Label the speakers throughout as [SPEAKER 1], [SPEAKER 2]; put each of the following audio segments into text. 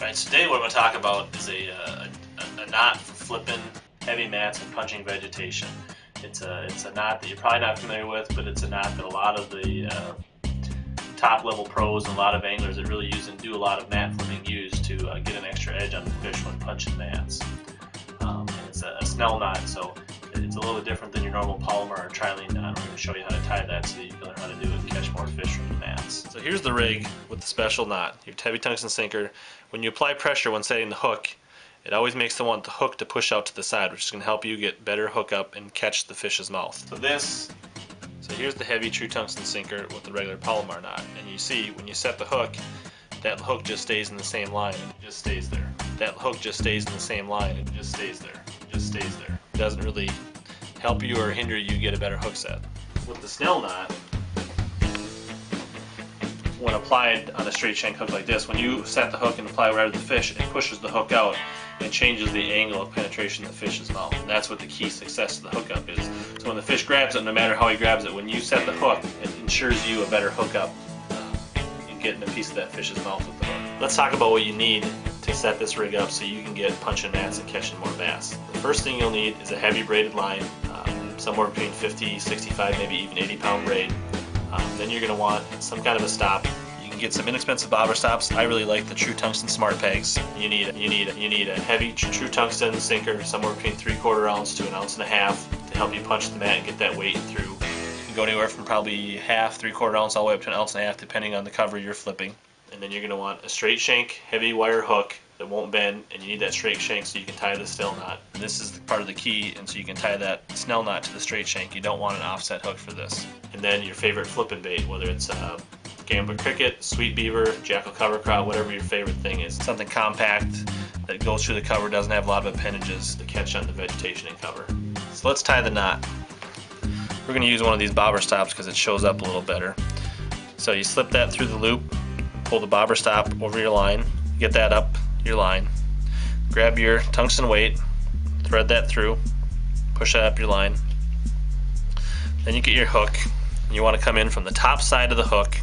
[SPEAKER 1] Alright, so today what I'm going to talk about is a knot for flipping heavy mats and punching vegetation. It's a knot that you're probably not familiar with, but it's a knot that a lot of the top level pros and a lot of anglers that really use and do a lot of mat flipping use to get an extra edge on the fish when punching mats. And it's a Snell knot, so it's a little bit different than your normal Polymer or trilene knot. We're going to show you how to tie that so you can learn how to do it and catch more fish from the mats. So here's the rig with the special knot, your heavy tungsten sinker. When you apply pressure when setting the hook, it always makes the hook to push out to the side, which is going to help you get better hook up and catch the fish's mouth. So here's the heavy true tungsten sinker with the regular Polymer knot, and you see when you set the hook, that hook just stays in the same line and it just stays there. That hook just stays in the same line and it just stays there. It just stays there. It doesn't really help you or hinder you get a better hook set. With the Snell knot, when applied on a straight shank hook like this, when you set the hook and apply right to the fish, it pushes the hook out and changes the angle of penetration of the fish's mouth. And that's what the key success of the hookup is. So when the fish grabs it, no matter how he grabs it, when you set the hook, it ensures you a better hookup in getting a piece of that fish's mouth with the hook. Let's talk about what you need to set this rig up so you can get punching mats and catching more bass. The first thing you'll need is a heavy braided line, somewhere between 50, 65, maybe even 80-pound braid. Then you're going to want some kind of a stop. You can get some inexpensive bobber stops. I really like the True Tungsten Smart Pegs. You need a heavy True Tungsten sinker, somewhere between 3/4 ounce to 1.5 ounces to help you punch the mat and get that weight through. You can go anywhere from probably half, 3/4 ounce, all the way up to 1.5 ounces, depending on the cover you're flipping. And then you're going to want a straight shank, heavy wire hook that won't bend, and you need that straight shank so you can tie the Snell knot. And this is part of the key, and so you can tie that Snell knot to the straight shank. You don't want an offset hook for this. And then your favorite flipping bait, whether it's Gambler Cricket, Sweet Beaver, Jackal Cover Kraut, whatever your favorite thing is. Something compact that goes through the cover, doesn't have a lot of appendages to catch on the vegetation and cover. So let's tie the knot. We're going to use one of these bobber stops because it shows up a little better. So you slip that through the loop, pull the bobber stop over your line, get that up your line, grab your tungsten weight, thread that through, push that up your line. Then you get your hook, and you want to come in from the top side of the hook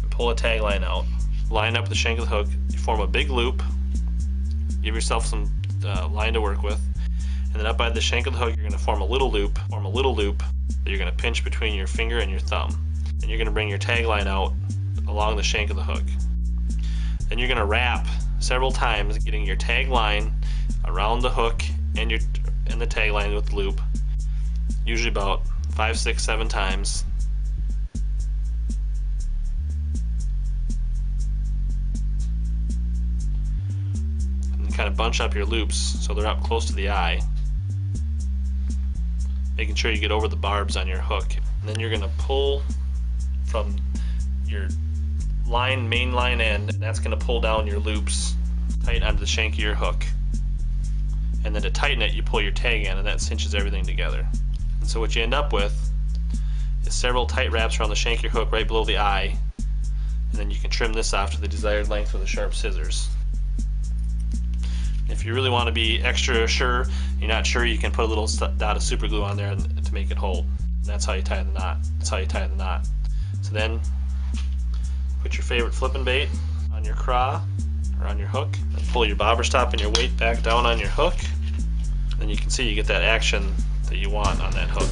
[SPEAKER 1] and pull a tag line out, line up the shank of the hook, you form a big loop, give yourself some line to work with, and then up by the shank of the hook you're going to form a little loop that you're going to pinch between your finger and your thumb. Then you're going to bring your tag line out along the shank of the hook. Then you're going to wrap several times, getting your tag line around the hook and the tag line with the loop, usually about 5, 6, 7 times. And kind of bunch up your loops so they're up close to the eye, making sure you get over the barbs on your hook. And then you're going to pull from your main line end, and that's going to pull down your loops tight onto the shank of your hook. And then to tighten it, you pull your tag in, and that cinches everything together. And so what you end up with is several tight wraps around the shank of your hook right below the eye, and then you can trim this off to the desired length with a sharp scissors. If you really want to be extra sure, you're not sure, you can put a little dot of super glue on there to make it hold. And that's how you tie the knot. That's how you tie the knot. So then put your favorite flipping bait on your craw or on your hook, and pull your bobber stop and your weight back down on your hook. Then you can see you get that action that you want on that hook.